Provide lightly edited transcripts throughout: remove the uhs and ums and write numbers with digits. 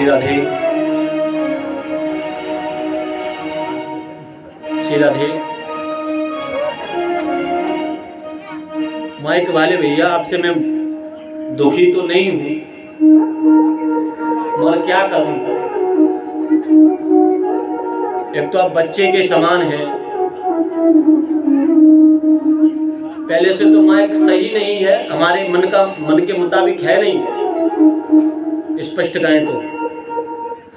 Shri Radhe, Shri Radhe. Mic वाले भैया, आपसे मैं दुखी तो नहीं हूं, मगर क्या करूं, एक तो आप बच्चे के समान हैं, पहले से तो माइक सही नहीं है, हमारे मन के मुताबिक है नहीं, स्पष्ट कहें तो।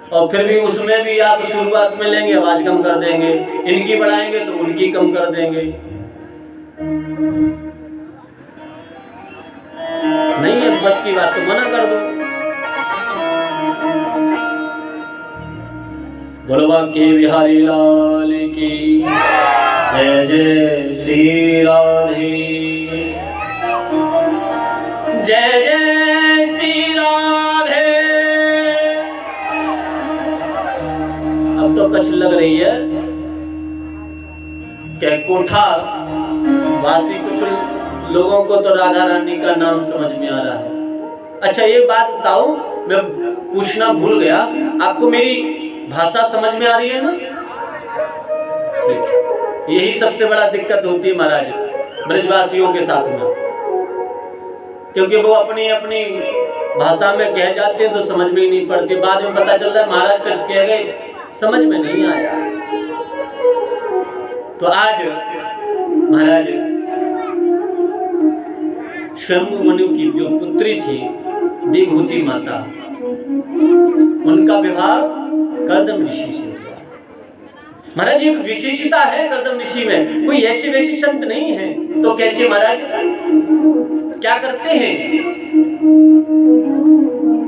और फिर भी उसमें भी आप शुरुआत में लेंगे आवाज कम कर देंगे, इनकी बढ़ाएंगे तो उनकी कम कर देंगे। नहीं है बस की बात तो मना कर दो। बोलवा के बिहारी लाल की जय जय श्री राधे, जय जय श्री राधे। अब तो कछ लग रही है क्या कोठा वासी कुछ लोगों को तो राधा रानी का नाम समझ में आ रहा है। अच्छा ये बात बताओ, मैं पूछना भूल गया, आपको मेरी भाषा समझ में आ रही है ना? यही सबसे बड़ा दिक्कत होती है महाराज ब्रजवासियों के साथ में, क्योंकि वो अपनी अपनी भाषा में कह जाते हैं तो समझ में ही नहीं पड़ती, बाद में पता चल रहा है महाराज कुछ कह गए समझ में नहीं आया। तो आज महाराज शंभु मनु की जो पुत्री थी देवहूति माता, उनका विवाह कर्दम ऋषि से हुआ। महाराज एक विशेषता है कर्दम ऋषि में, कोई ऐसे वैसे संत नहीं है, तो कैसे महाराज क्या करते हैं,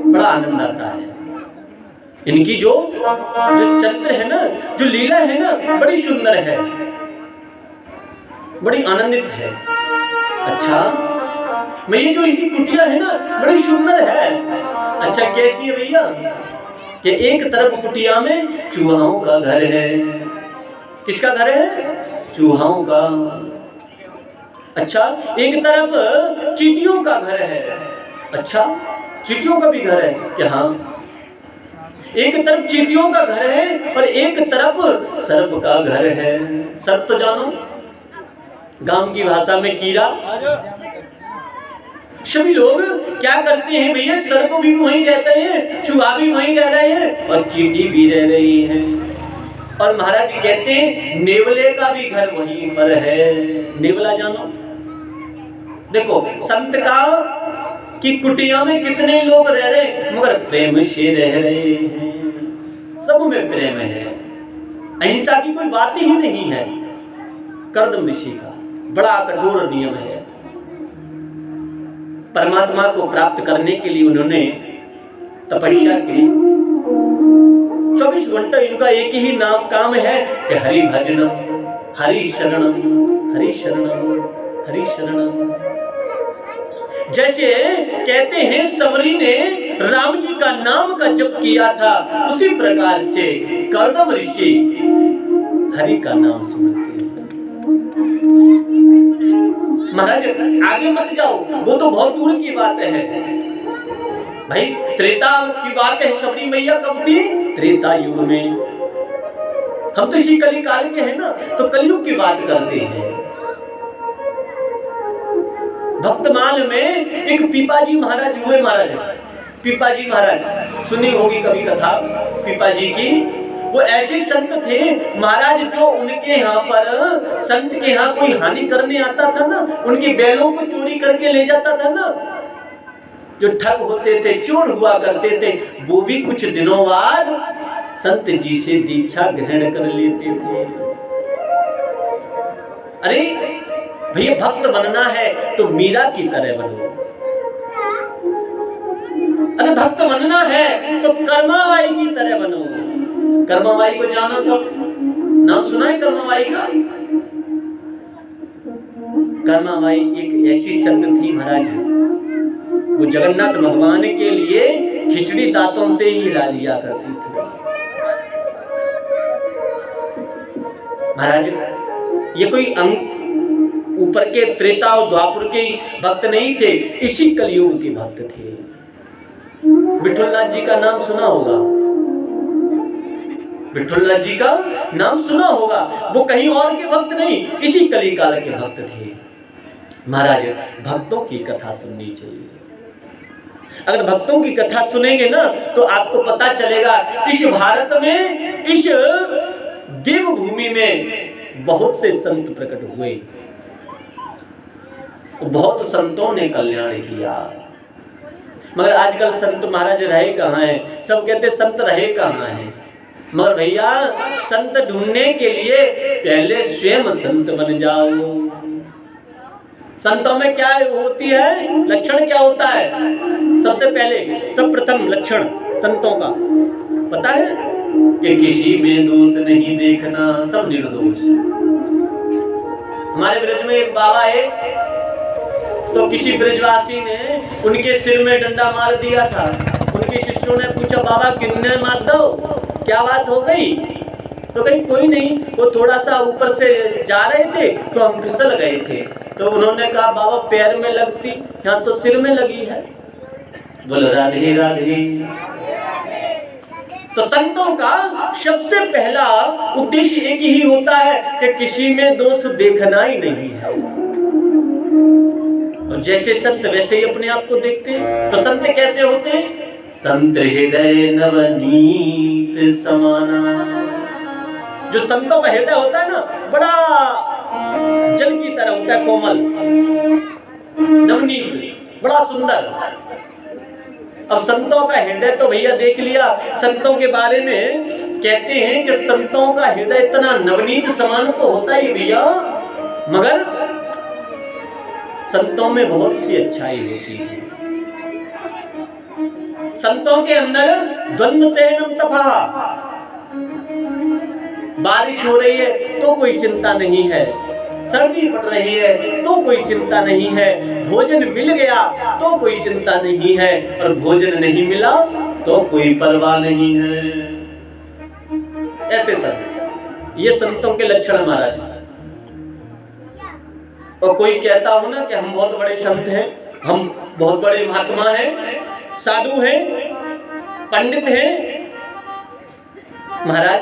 बड़ा आनंद आता है इनकी जो चरित्र है ना, जो लीला है ना, बड़ी सुंदर है, बड़ी आनंदित है। अच्छा मैं ये जो इनकी कुटिया है ना बड़ी सुंदर है। अच्छा कैसी है भैया कि एक तरफ कुटिया में चूहाओं का घर है। किसका घर है? चूहाओं का। अच्छा एक तरफ चींटियों का घर है। अच्छा चींटियों का भी घर है क्या? हाँ, एक तरफ चींटियों का घर है और एक तरफ सर्प का घर है। सर्प तो जानो, गांव की भाषा में कीड़ा। सभी लोग क्या करते हैं भैया, सर्प भी वहीं रहते हैं, चूहा भी वहीं रह रहे हैं और चींटी भी रह रही है। और महाराज जी कहते हैं नेवले का भी घर वहीं पर है। नेवला जानो? देखो संत का कि कुटिया में कितने लोग रह रहे मगर प्रेम से रह रहे हैं, सब में प्रेम है, अहिंसा की कोई बात ही नहीं है। कर्दम ऋषि का बड़ा कठोर नियम है। परमात्मा को प्राप्त करने के लिए उन्होंने तपस्या की। 24 घंटे इनका एक ही नाम काम है कि हरि भजनम, हरि शरणम, हरि शरणम, हरि शरणम। जैसे कहते हैं सबरी ने राम जी का नाम का जप किया था, उसी प्रकार से कर्दम ऋषि हरि का नाम सुनते हैं। महाराज आगे मत जाओ, वो तो बहुत दूर की बात है भाई। त्रेता की बात है, सबरी मैया कब थी? त्रेता युग में। हम तो इसी कली काल के हैं ना, तो कलयुग की बात करते हैं। भक्तमाल में एक पीपाजी महाराज हुए। महाराज पीपाजी महाराज सुनी होगी कभी कथा पीपाजी की। वो ऐसे संत थे महाराज, जो उनके यहाँ पर संत के यहाँ कोई हानि करने आता था ना, उनके बैलों को चोरी करके ले जाता था ना, जो ठग होते थे, चोर हुआ करते थे, वो भी कुछ दिनों बाद संत जी से दीक्षा ग्रहण कर लेते थे। अरे भैया भक्त बनना है तो मीरा की तरह बनो। अरे भक्त बनना है तो कर्माबाई की तरह बनो। कर्माबाई को जानो सब? नाम सुना है कर्माबाई का? कर्माबाई एक ऐसी संत थी महाराज, वो जगन्नाथ भगवान के लिए खिचड़ी दांतों से ही ला लिया करती थी। महाराज ये कोई ऊपर के त्रेता और द्वापर के भक्त नहीं थे, इसी कलयुग के भक्त थे। विठुलनाथ जी का नाम सुना होगा, विठुलनाथ जी का नाम सुना होगा। वो कहीं और के भक्त नहीं, इसी कलिकाल के भक्त थे। महाराज, भक्तों की कथा सुननी चाहिए। अगर भक्तों की कथा सुनेंगे ना तो आपको पता चलेगा इस भारत में, इस देवभूमि में बहुत से संत प्रकट हुए, बहुत संतों ने कल्याण किया। मगर आजकल संत महाराज रहे कहाँ हैं? सब कहते संत रहे कहाँ हैं? मगर भैया, संत ढूंढने के लिए पहले स्वयं संत बन जाओ। संतों में क्या होती है, लक्षण क्या होता है? सबसे पहले, सब प्रथम लक्षण संतों का पता है कि किसी में दोष नहीं देखना, सब निर्दोष। हमारे ब्रज में एक बाबा है, तो किसी ब्रजवासी ने उनके सिर में डंडा मार दिया था। उनके शिष्यों ने पूछा, बाबा किन्ने मार दो, क्या बात हो गई? तो कहीं कोई नहीं, वो थोड़ा सा ऊपर से जा रहे थे तो हम फिसल गए थे। तो उन्होंने कहा, बाबा पैर में लगती, यहाँ तो सिर में लगी है। बोलो राधे राधे। तो संतों का सबसे पहला उद्देश्य एक ही होता है कि किसी में दोष देखना ही नहीं है। और जैसे संत वैसे ही अपने आप को देखते हैं। तो संत कैसे होते हैं? संत हृदय नवनीत समाना। जो संतों का हृदय होता है ना, बड़ा जल की तरह होता है, कोमल, नवनीत, बड़ा सुंदर। अब संतों का हृदय तो भैया देख लिया। संतों के बारे में कहते हैं कि संतों का हृदय इतना नवनीत समान तो होता ही भैया, मगर संतों में बहुत सी अच्छाई होती है। संतों के अंदर द्वंद्व सेनम तपः। बारिश हो रही है तो कोई चिंता नहीं है, सर्दी पड़ रही है तो कोई चिंता नहीं है, भोजन मिल गया तो कोई चिंता नहीं है, और भोजन नहीं मिला तो कोई परवाह नहीं है। ऐसे सब ये संतों के लक्षण महाराज। और कोई कहता हो ना कि हम बहुत बड़े संत हैं, हम बहुत बड़े महात्मा हैं, साधु हैं, पंडित हैं। महाराज,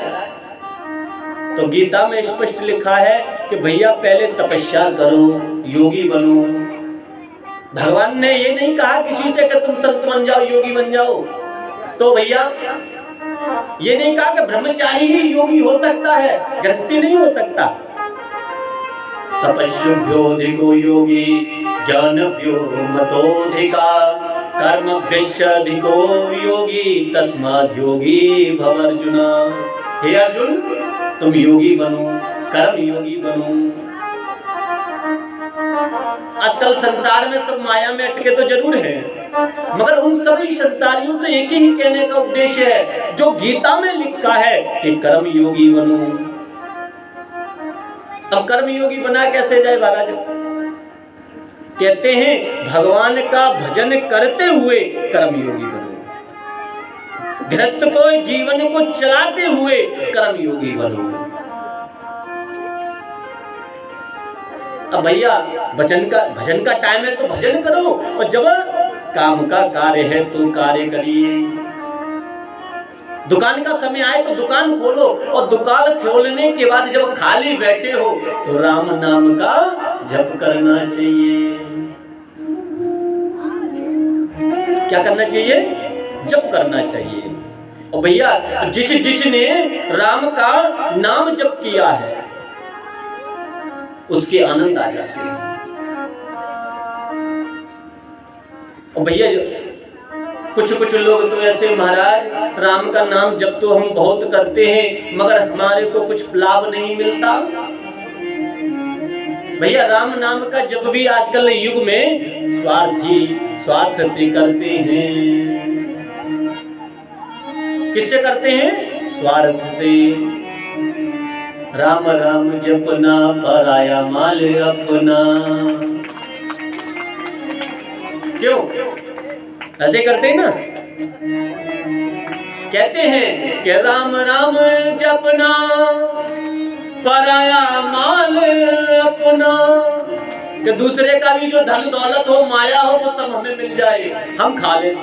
तो गीता में स्पष्ट लिखा है कि भैया पहले तपस्या करो, योगी बनो। भगवान ने ये नहीं कहा किसी से कि तुम संत बन जाओ, योगी बन जाओ। तो भैया ये नहीं कहा कि ब्रह्मचारी ही योगी हो सकता है, गृहस्थी नहीं हो सकता। तपस्युभ्योऽधिको योगी ज्ञानभ्यो मतोऽधिका कर्मभ्यश्चाधिको योगी तस्माद् योगी भव अर्जुन। हे अर्जुन, तुम योगी बनो, कर्म योगी बनो। आजकल संसार में सब माया में अटके तो जरूर हैं, मगर उन सभी संसारियों से एक ही कहने का उद्देश्य है जो गीता में लिखा है कि कर्म योगी बनो। अब कर्म योगी बना कैसे जाए महाराज? कहते हैं भगवान का भजन करते हुए कर्म योगी बनो, गृहस्थ को जीवन को चलाते हुए कर्म योगी बनो। अब भैया भजन का टाइम है तो भजन करो, और जब काम का कार्य है तो कार्य करिए। दुकान का समय आए तो दुकान खोलो, और दुकान खोलने के बाद जब खाली बैठे हो तो राम नाम का जप करना चाहिए। क्या करना चाहिए? जप करना चाहिए। और भैया जिसने राम का नाम जप किया है उसके आनंद आ जाते हैं। और भैया कुछ लोग तो ऐसे महाराज, राम का नाम जब तो हम बहुत करते हैं मगर हमारे को कुछ लाभ नहीं मिलता। भैया राम नाम का जब भी आजकल युग में स्वार्थ से करते हैं। किससे करते हैं? स्वार्थ से। राम राम जपना पराया माल अपना। क्यों ऐसे करते हैं ना? कहते हैं कि राम राम जपना पराया माल अपना, कि दूसरे का भी जो धन दौलत हो, माया हो, वो सब हमें मिल जाए, हम खा लें।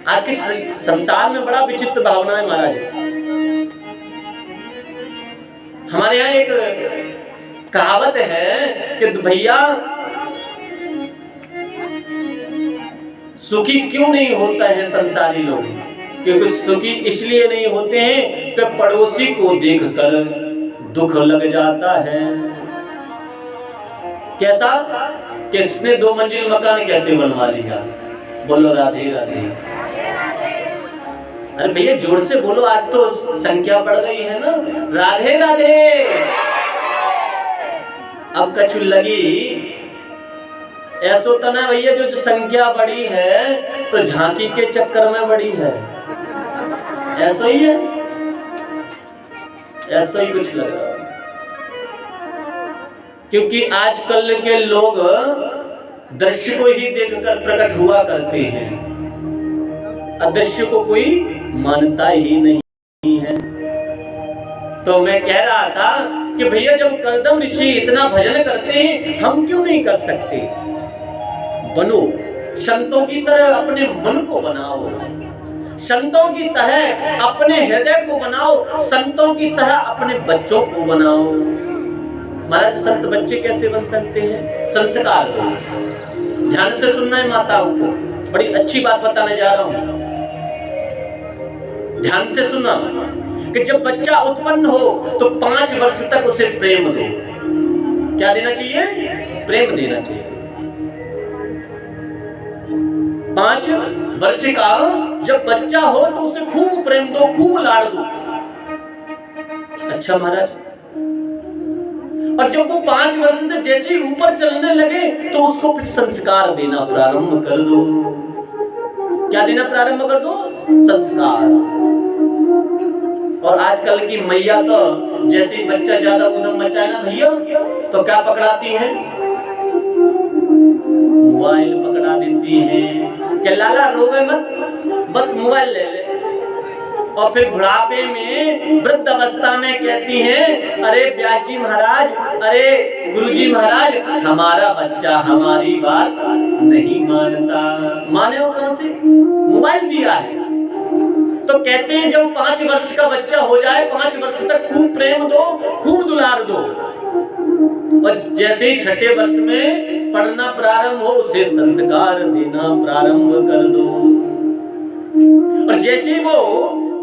आज के संसार में बड़ा विचित्र भावना है महाराज। हमारे यहाँ एक कहावत है कि भैया सुखी क्यों नहीं होता है संसारी लोग, क्योंकि सुखी इसलिए नहीं होते हैं कि पड़ोसी को देखकर दुख लग जाता है। कैसा कि इसने 2 मंजिल मकान कैसे बनवा लिया। बोलो राधे राधे। अरे भैया जोर से बोलो, आज तो संख्या बढ़ गई है ना। राधे राधे। अब कछु लगी ऐसा तो ना भैया जो संख्या बढ़ी है तो झांकी के चक्कर में बढ़ी है, ऐसा ही है, ऐसा ही कुछ लग रहा है। क्योंकि आजकल के लोग दृश्य को ही देखकर प्रकट हुआ करते हैं, अदृश्य को कोई मानता ही नहीं है। तो मैं कह रहा था कि भैया जब करदम ऋषि इतना भजन करते हैं, हम क्यों नहीं कर सकते। बनो संतों की तरह, अपने मन को बनाओ, संतों की तरह अपने हृदय को बनाओ, संतों की तरह अपने बच्चों को बनाओ। महाराज संत बच्चे कैसे बन सकते हैं? संस्कार को ध्यान से सुनना है माताओं को, बड़ी अच्छी बात बताने जा रहा हूं, ध्यान से सुनना। कि जब बच्चा उत्पन्न हो तो 5 वर्ष तक उसे प्रेम दो। क्या देना चाहिए? प्रेम देना चाहिए। 5 वर्ष का जब बच्चा हो तो उसे खूब प्रेम दो, खूब लाड़ दो। अच्छा महाराज, और जब वो 5 वर्ष से जैसे ही ऊपर चलने लगे तो उसको फिर संस्कार देना प्रारंभ कर दो। क्या देना प्रारंभ कर दो? संस्कार। और आजकल की मैया तो जैसे ही बच्चा ज्यादा उधम मचाए ना भैया, तो क्या पकड़ाती हैं? मोबाइल पकड़ा देती हैं कि लाला रोवे मत, बस मोबाइल ले ले। और फिर बुढ़ापे में वृद्ध अवस्था में कहती हैं, अरे ब्यास जी महाराज, अरे गुरुजी महाराज, हमारा बच्चा हमारी बात नहीं मानता। माने हो कहां से? मोबाइल दिया है। तो कहते हैं जब 5 वर्ष का बच्चा हो जाए, 5 वर्ष तक खूब प्रेम दो, खूब दुलार दो, और जैसे ही 6ठे वर्ष में पढ़ना प्रारंभ हो उसे संस्कार देना प्रारंभ कर दो। और जैसे वो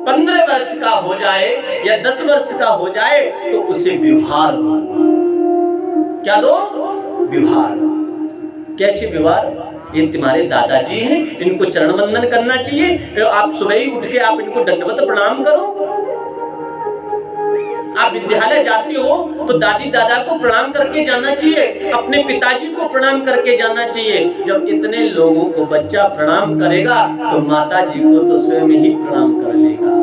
15 वर्ष का हो जाए या 10 वर्ष का हो जाए तो उसे व्यवहार दो। क्या दो? व्यवहार। कैसे व्यवहार? ये तुम्हारे दादाजी हैं, इनको चरण वंदन करना चाहिए। आप सुबह ही उठ के आप इनको दंडवत प्रणाम करो। आप विद्यालय जाती हो तो दादी दादा को प्रणाम करके जाना चाहिए, अपने पिताजी को प्रणाम करके जाना चाहिए। जब इतने लोगों को बच्चा प्रणाम करेगा तो माता जी को तो स्वयं ही प्रणाम कर लेगा।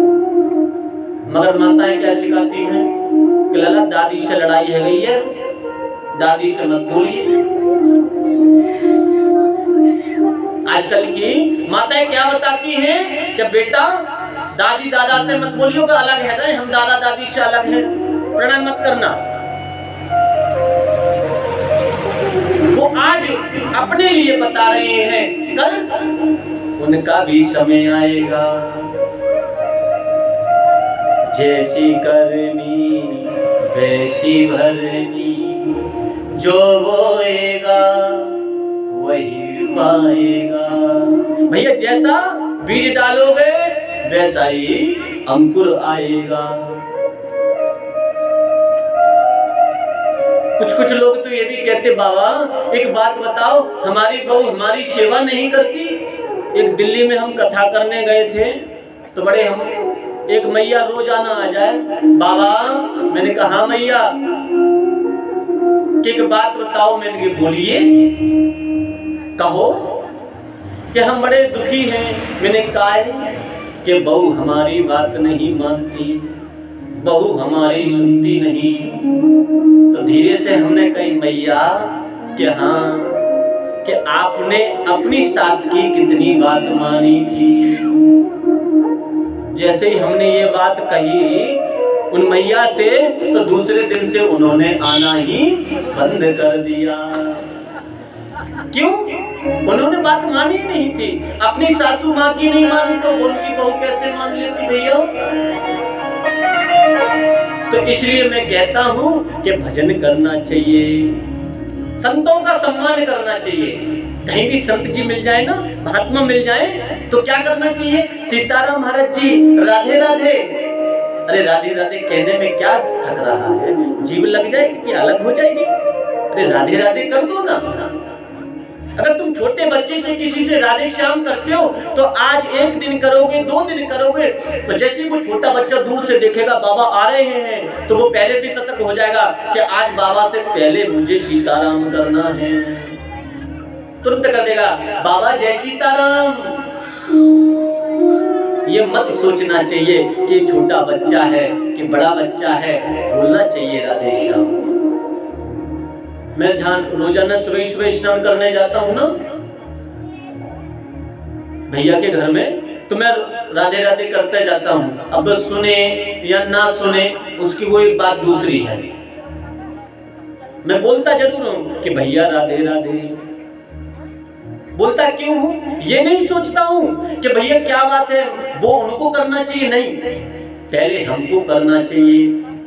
मगर माताएं क्या सिखाती हैं कि लाला दादी से लड़ाई है गई है, दादी से मत बोलिए। आजकल की माताएं क्या बताती हैं कि बेटा दादी दादा से मत बोलियो, अलग है ना, हम दादा दादी से अलग हैं, प्रणाम मत करना। वो आज अपने लिए बता रहे हैं, कल उनका भी समय आएगा। जैसी करनी वैसी भरनी, जो बोएगा वही पाएगा। भैया जैसा बीज डालोगे वैसा ही अंकुर आएगा। कुछ लोग तो ये भी कहते, बाबा एक बात बताओ, हमारी बहू हमारी सेवा नहीं करती। एक दिल्ली में हम कथा करने गए थे तो बड़े हम एक मैया रोजाना आ जाए, बाबा मैंने कहा हाँ मैया, कि एक बात बताओ। मैंने बोलिए, कहो। कि हम बड़े दुखी हैं। मैंने कहा कि बहू हमारी बात नहीं मानती, बहू हमारी सुनती नहीं। तो धीरे से हमने कही मैया कि हाँ, कि आपने अपनी सास की कितनी बात मानी थी। जैसे ही हमने ये बात कही उन मैया से तो दूसरे दिन से उन्होंने आना ही बंद कर दिया। क्यों? उन्होंने बात मानी ही नहीं थी। अपनी सासू माँ की नहीं मानी तो उनकी बहू कैसे मान लेती भैया? तो इसलिए मैं कहता हूँ कि भजन करना चाहिए, संतों का सम्मान करना चाहिए। कहीं भी संत जी मिल जाए ना, महात्मा मिल जाए, तो क्या करना चाहिए? सीताराम महाराज जी, राधे राधे। अरे राधे राधे कहने में क्या थक रहा है? जीव लग जाएगी कि अलग हो जाएगी? अरे राधे राधे कर दो ना। अगर तुम छोटे बच्चे से किसी से राधे श्याम करते हो तो आज एक दिन करोगे, 2 दिन करोगे, तो जैसे वो छोटा बच्चा दूर से देखेगा बाबा आ रहे हैं तो वो पहले से सतर्क हो जाएगा कि आज बाबा से पहले मुझे सीताराम करना है। तुरंत कर देगा, बाबा जय सीताराम। ये मत सोचना चाहिए कि छोटा बच्चा है कि बड़ा बच्चा है, बोलना चाहिए राधे श्याम। मैं रोजाना सुबह सुबह स्नान करने जाता हूँ ना भैया के घर में, तो मैं राधे राधे करते जाता हूँ। अब सुने या ना सुने उसकी वो एक बात दूसरी है, मैं बोलता जरूर हूँ कि भैया राधे राधे। बोलता क्यों हूँ? ये नहीं सोचता हूँ कि भैया क्या बात है वो उनको करना चाहिए, नहीं, पहले हमको करना चाहिए।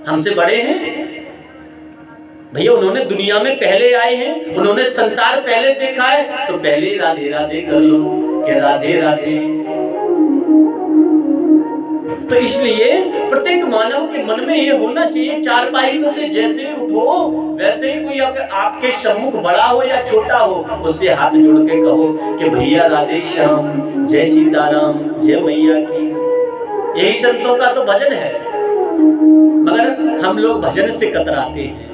हमसे बड़े हैं भैया, उन्होंने दुनिया में पहले आए हैं, उन्होंने संसार पहले देखा है, तो पहले राधे राधे कर लो कि राधे राधे। तो इसलिए प्रत्येक मानव के मन में ये होना चाहिए, चारपाई से जैसे उठो वैसे ही कोई आपके सम्मुख बड़ा हो या छोटा हो, उससे हाथ जोड़ के कहो कि भैया राधे श्याम, जय सीताराम, जय मैया की। यही संतों का तो भजन है, मगर हम लोग भजन से कतराते हैं।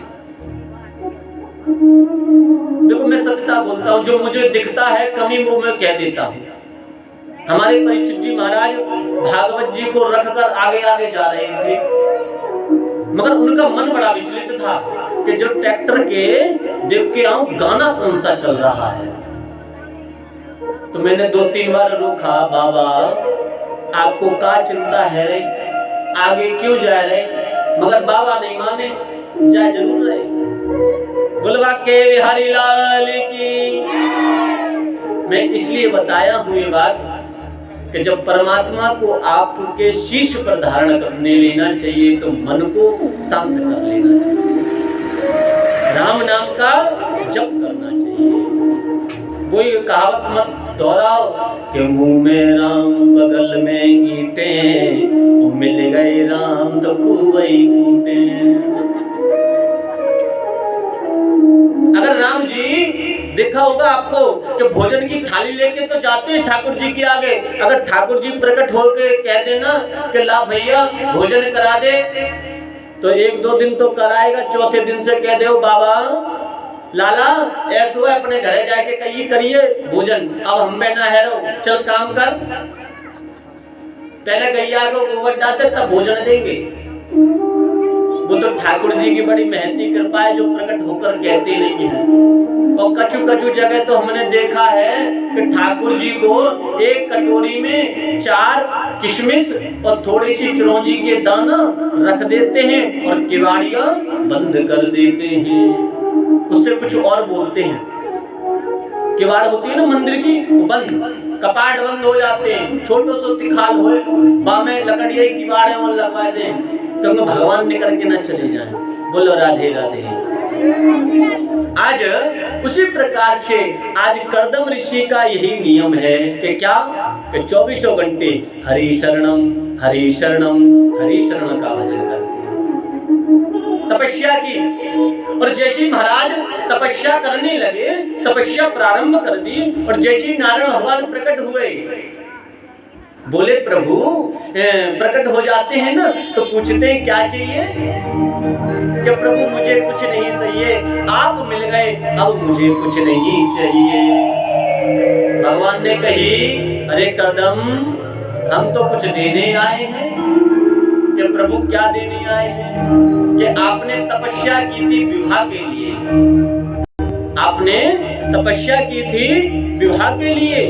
देखो मैं सत्यता बोलता हूँ, जो मुझे दिखता है कमी वो मैं कह देता हूँ। हमारे परीक्षित जी महाराज भागवत जी को रखकर आगे आगे जा रहे थे, मगर उनका मन बड़ा विचलित था कि जो ट्रैक्टर के देख के आऊं गाना कौन सा चल रहा है। तो मैंने 2-3 बार रोका, बाबा आपको क्या चिंता है रे, आगे क्यों जा रहे? मगर बाबा नहीं माने, जा जरूर रहे। बुलवा के बिहारी लाल की। मैं इसलिए बताया हूँ ये बात कि जब परमात्मा को आपके शीश पर धारण करने लेना चाहिए तो मन को शांत कर लेना चाहिए, राम नाम का जप करना चाहिए। कोई कहावत मत दोहराओ कि मुंह में राम बगल में गीते, मिल गए राम तो खूब ही कूटे। अगर राम जी देखा होगा आपको कि भोजन की थाली लेके तो जाते हैं ठाकुर जी के आगे, अगर ठाकुर जी प्रकट होकर कह देना कि ला भैया भोजन करा दे, तो 1-2 दिन तो कराएगा, चौथे दिन से कह दे बाबा लाला ऐसो है अपने घरे जाके कही करिए भोजन, अब हम बैठना है रो, चल काम कर। पहले गैया को गोबर डालते तब भोजन देंगे। वो तो ठाकुर जी की बड़ी महती कृपा है जो प्रकट होकर कहते नहीं है। और कछु कछु जगह तो हमने देखा है कि ठाकुर जी को एक कटोरी में 4 किशमिश और थोड़ी सी चिरौंजी के दाना रख देते हैं और किवाड़ियां बंद कर देते हैं, उससे कुछ और बोलते हैं। किवाड़ होती है ना मंदिर की, बंद, कपाट बंद हो जाते हैं, छोटो सो तिखाल हो बामे लकड़िया किवाड़े और लगवा दें तो भगवान निकल के ना चले जाएं। बोलो राधे राधे। आज उसी प्रकार से आज कर्दम ऋषि का यही नियम है कि क्या कि 24 घंटे हरि शरणम हरि शरणम हरि शरण का भजन करते हैं, तपस्या की। और जैसे महाराज तपस्या करने लगे, तपस्या प्रारंभ कर दी, और जैसे नारायण भगवान प्रकट हुए, बोले प्रभु प्रकट हो जाते हैं ना तो पूछते हैं क्या चाहिए, कि प्रभु मुझे कुछ नहीं चाहिए, आप मिल गए, अब मुझे कुछ नहीं चाहिए। भगवान ने कही अरे कर्दम हम तो कुछ देने आए हैं। कि प्रभु क्या देने आए हैं? कि आपने तपस्या की थी विवाह के लिए, आपने तपस्या की थी विवाह के लिए,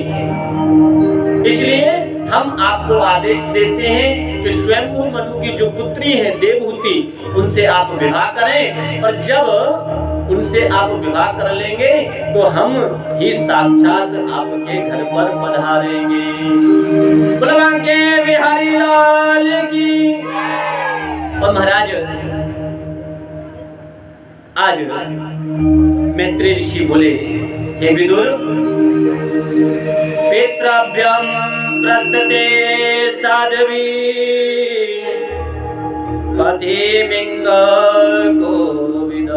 इसलिए हम आपको आदेश देते हैं कि स्वयंभू मनु की जो पुत्री है देवहूति, उनसे आप विवाह करें। और जब उनसे आप विवाह कर लेंगे तो हम ही साक्षात आपके घर पर पधारेंगे। भगवान के बिहारी लाल की। और महाराज आज मैत्रेय ऋषि बोले, हे विदुर, पितृभ्यं प्रस्तुते साध्वी पतिमिंग कोविद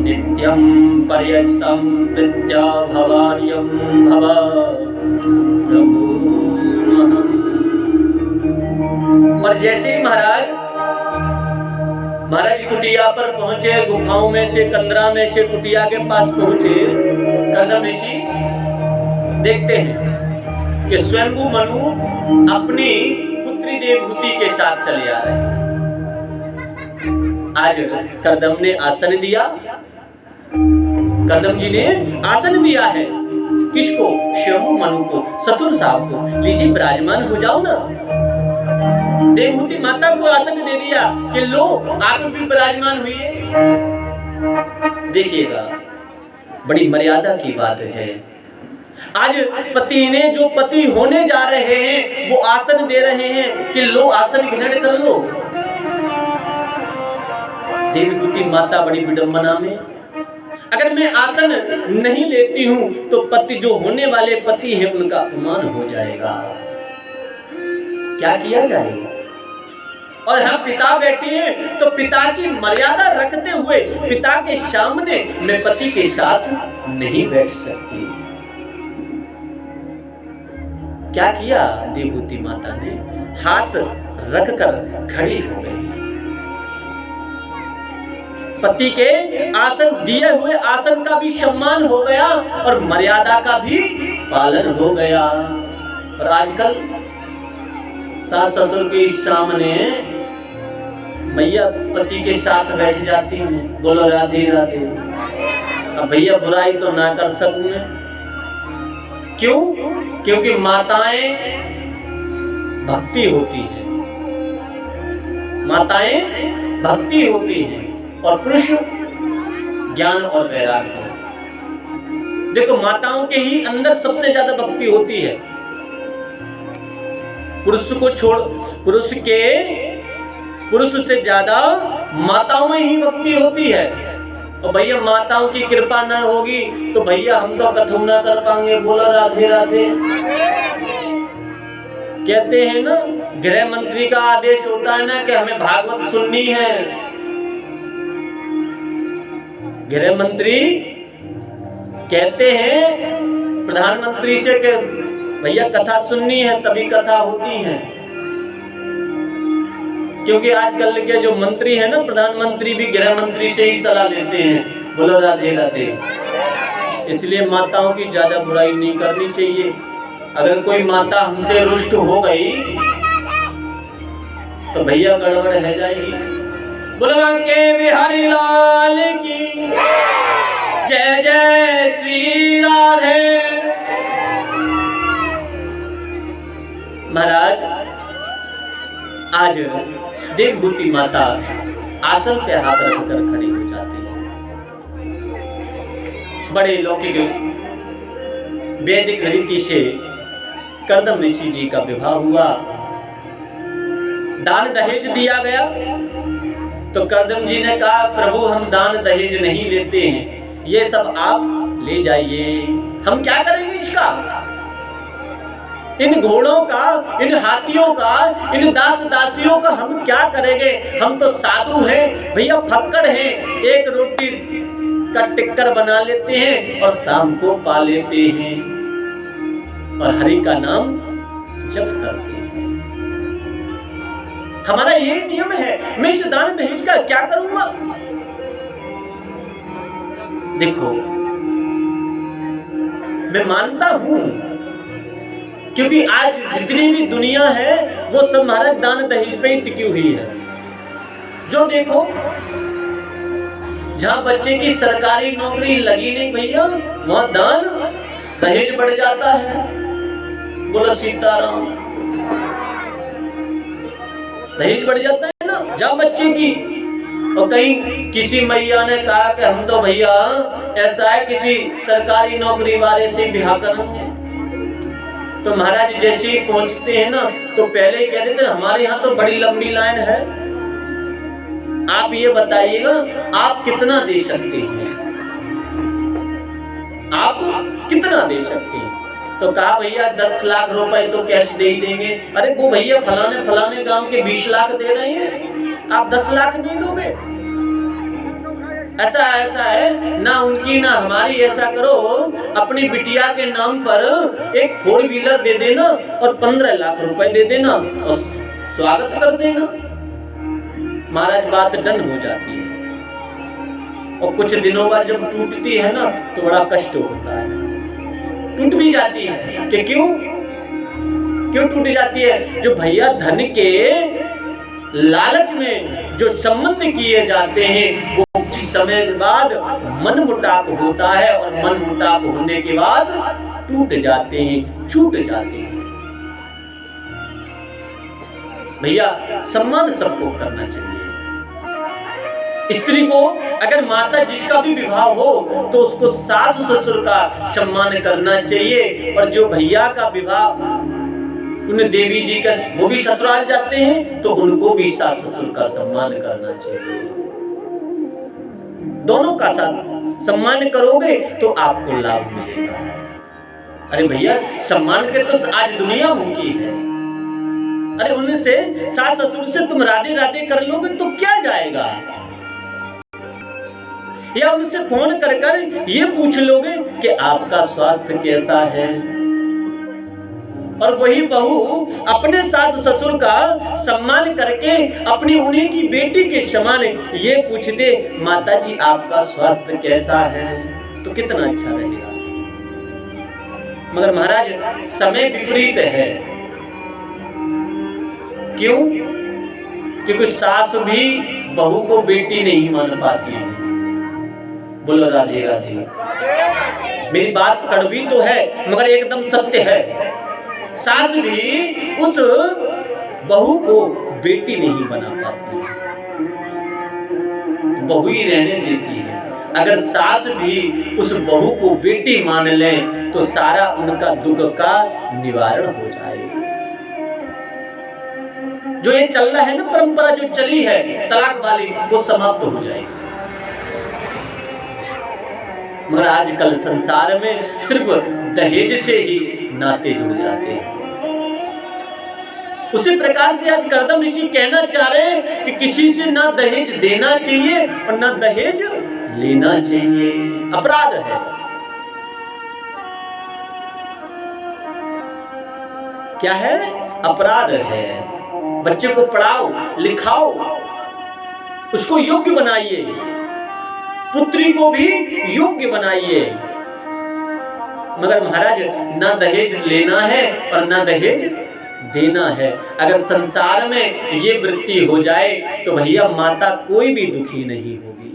नित्यं पर्यस्तं प्रत्या भवार्यं भव प्रभु। और जैसे ही महाराज कुटिया पर पहुंचे, गुफाओं में से, कंदरा में से कुटिया के पास पहुंचे, कर्दम ऋषि देखते हैं कि स्वयंभू मनु अपनी पुत्री देवहूति के साथ चले आ रहे हैं। आज कर्दम ने आसन दिया, कर्दम जी ने आसन दिया है। किसको? स्वयंभू मनु को, ससुर साहब को। लीजिए विराजमान हो जाओ ना। देवहूति माता को आसन दे दिया कि लो आप भी विराजमान हुई। देखिएगा, बड़ी मर्यादा की बात है। आज पति ने, जो पति होने जा रहे हैं, वो आसन दे रहे हैं कि लो आसन ग्रहण कर लो। देवहूति माता बड़ी विडंबना में, अगर मैं आसन नहीं लेती हूं तो पति, जो होने वाले पति हैं, उनका अपमान हो जाएगा। क्या किया जाएगा? और हम पिता बैठे हैं तो पिता की मर्यादा रखते हुए पिता के सामने मैं पति के साथ नहीं बैठ सकती। क्या किया देवहूति माता ने? हाथ रखकर खड़ी हो गई। पति के आसन दिए हुए आसन का भी सम्मान हो गया और मर्यादा का भी पालन हो गया। और आजकल सास ससुर के सामने भैया पति के साथ बैठ जाती हैं, बोलो राधे राधे। अब भैया बुराई तो ना कर सकूं मैं। क्यों? क्योंकि माताएं भक्ति होती हैं, माताएं भक्ति होती हैं और पुरुष ज्ञान और वैराग्य। देखो, माताओं के ही अंदर सबसे ज्यादा भक्ति होती है। पुरुष को छोड़, पुरुष से ज्यादा माताओं में ही भक्ति होती है। और भैया माताओं की कृपा ना होगी तो भैया हम तो कथू ना कर पाएंगे। बोला राधे राधे। कहते हैं ना, गृह मंत्री का आदेश होता है ना कि हमें भागवत सुननी है। गृह मंत्री कहते हैं प्रधानमंत्री से कि भैया कथा सुननी है, तभी कथा होती है। क्योंकि आजकल के जो मंत्री है ना, प्रधानमंत्री भी गृह मंत्री से ही सलाह लेते हैं। बोलो राधे राधे। इसलिए माताओं की ज्यादा बुराई नहीं करनी चाहिए। अगर कोई माता हमसे रुष्ट हो गई तो भैया गड़बड़ है जाएगी। बोलो के बिहारी लाल की जय जय श्री राधे। महाराज आज देवहूति माता आसन पे हाथ रखकर खड़ी हो जाती है। बड़े लौकिक वैदिक रीति से कर्दम ऋषि जी का विवाह हुआ, दान दहेज दिया गया। तो कर्दम जी ने कहा, प्रभु हम दान दहेज नहीं लेते हैं, ये सब आप ले जाइए। हम क्या करेंगे इसका? इन घोड़ों का, इन हाथियों का, इन दास दासियों का हम क्या करेंगे? हम तो साधु हैं भैया, फक्कड़ हैं। एक रोटी का टिक्कर बना लेते हैं और शाम को पा लेते हैं और हरि का नाम जप करते हैं। हमारा ये नियम है। मैं इस दान दहेज का क्या करूंगा? देखो, मैं मानता हूं क्योंकि आज जितनी भी दुनिया है वो सब महाराज दान दहेज पे ही टिकी हुई है। जो देखो, जहां बच्चे की सरकारी नौकरी लगी नहीं भैया, वहां दान दहेज बढ़ जाता है। बोलो सीताराम। दहेज बढ़ जाता है ना, जहां बच्चे की, और कहीं किसी मैया ने कहा कि हम तो भैया ऐसा है किसी सरकारी नौकरी वाले से ब्याह करेंगे। तो महाराज जैसे ही पहुंचते हैं ना तो पहले ही कह देते हैं हमारे यहाँ तो बड़ी लंबी लाइन है, आप ये बताइएगा आप कितना दे सकते हैं, आप कितना दे सकते हैं। तो कहा भैया 10 लाख रुपए तो कैश दे ही देंगे। अरे वो भैया फलाने गांव के 20 लाख दे रहे हैं, आप 10 लाख नहीं दोगे। ऐसा है ना उनकी ना हमारी, ऐसा करो अपनी बिटिया के नाम पर एक 4 व्हीलर दे देना और 15 लाख रुपए दे देना और स्वागत कर देना। महाराज बात डन हो जाती है और कुछ दिनों बाद जब टूटती है ना तो बड़ा कष्ट होता है। टूट भी जाती है कि क्यों टूट जाती है? जो भैया धन के लालच में जो संबंध किए जाते हैं वो कुछ समय बाद मन मुटाव होता है और मन मुटाव होने के बाद टूट जाते हैं, छूट जाते हैं। भैया सम्मान सबको करना चाहिए। स्त्री को अगर माता जिसका भी विवाह हो तो उसको सास ससुर का सम्मान करना चाहिए। और जो भैया का विवाह उन देवी जी का वो भी ससुराल जाते हैं तो उनको भी सास ससुर का सम्मान करना चाहिए। दोनों का साथ सम्मान करोगे तो आपको लाभ मिलेगा। अरे भैया सम्मान के तो आज दुनिया मुमकी है। अरे उनसे सास ससुर से तुम राधे राधे कर लोगे तो क्या जाएगा? या उनसे फोन कर कर ये पूछ लोगे कि आपका स्वास्थ्य कैसा है। और वही बहू अपने सास ससुर का सम्मान करके अपनी उन्हीं की बेटी के समान ये पूछ दे माता जी आपका स्वास्थ्य कैसा है, तो कितना अच्छा रहेगा। मगर महाराज समय विपरीत है। क्यों? क्योंकि सास भी बहू को बेटी नहीं मान पाती है। बोलो राधे राधे। मेरी बात कड़वी तो है मगर एकदम सत्य है। सास भी उस बहू को बेटी नहीं बना पाती, बहू ही रहने देती है। अगर सास भी उस बहू को बेटी मान ले तो सारा उनका दुख का निवारण हो जाएगा। जो ये चल रहा है ना परंपरा जो चली है तलाक वाली वो समाप्त हो जाएगी। मगर आजकल संसार में सिर्फ दहेज से ही नाते जुड़ जाते हैं। उसी प्रकार से आज करदम ऋषि कहना चाह रहे हैं कि किसी से ना दहेज देना चाहिए और ना दहेज लेना चाहिए, अपराध है। क्या है? अपराध है। बच्चे को पढ़ाओ लिखाओ, उसको योग्य बनाइए, पुत्री को भी योग्य बनाइए। मगर महाराज ना दहेज लेना है और ना दहेज देना है। अगर संसार में ये वृत्ति हो जाए तो भैया माता कोई भी दुखी नहीं होगी,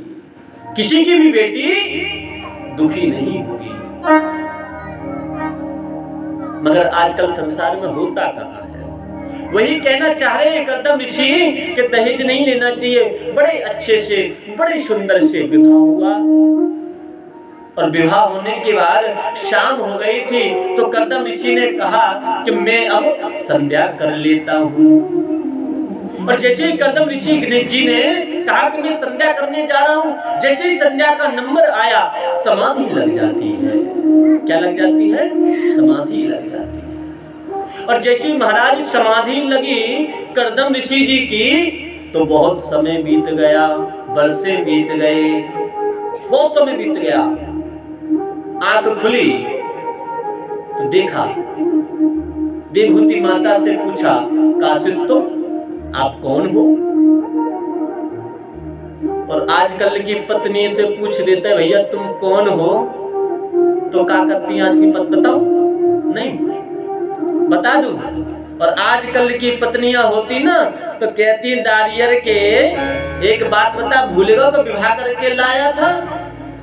किसी की भी बेटी दुखी नहीं होगी। मगर आजकल संसार में होता कहाँ है? वही कहना चाह रहे हैं करदम ऋषि कि दहेज नहीं लेना चाहिए। बड़े अच्छे से बड़े सुंदर से विवाह हुआ और विवाह होने के बाद शाम हो गई थी तो करदम ऋषि ने कहा कि मैं अब संध्या कर लेता हूँ। और जैसे ही करदम ऋषि जी ने कहा कि मैं संध्या करने जा रहा हूँ, जैसे ही संध्या का नंबर आया समाधि लग जाती है। क्या लग जाती है? समाधि लग जाती है। और जैसे महाराज समाधि लगी करदम ऋषि जी की तो बहुत समय बीत गया, बरसे बीत गए, बहुत समय बीत गया। आंख खुली तो देखा, देवहूति माता से पूछा काशिद तुम आप कौन हो? और आजकल की पत्नी से पूछ देते भैया तुम कौन हो तो क्या करती हैं आज की पत्नी? बताओ नहीं बता दूं। और आजकल की पत्नियां होती ना तो कहती दारियर के एक बात बता, भूलेगा तो विवाह करके लाया था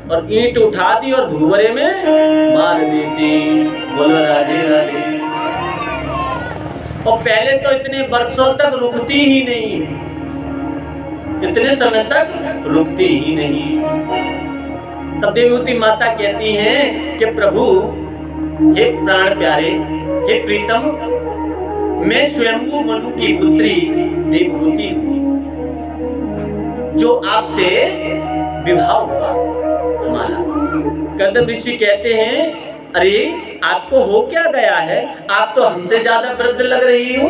और ईंट उठा दी और भूवरे में मार देती। बोलो राधे राधे। और पहले तो इतने वर्षों तक रुकती ही नहीं, इतने समय तक रुकते ही नहीं। तब देवहूति माता कहती हैं कि प्रभु, हे प्राण प्यारे, हे प्रीतम, मैं स्वयंभू मनु की पुत्री देवहूति हूँ, जो आपसे विवाह हुआ हमारा। कर्दम ऋषि कहते हैं, अरे आपको हो क्या गया है, आप तो हमसे ज्यादा वृद्ध लग रही हो,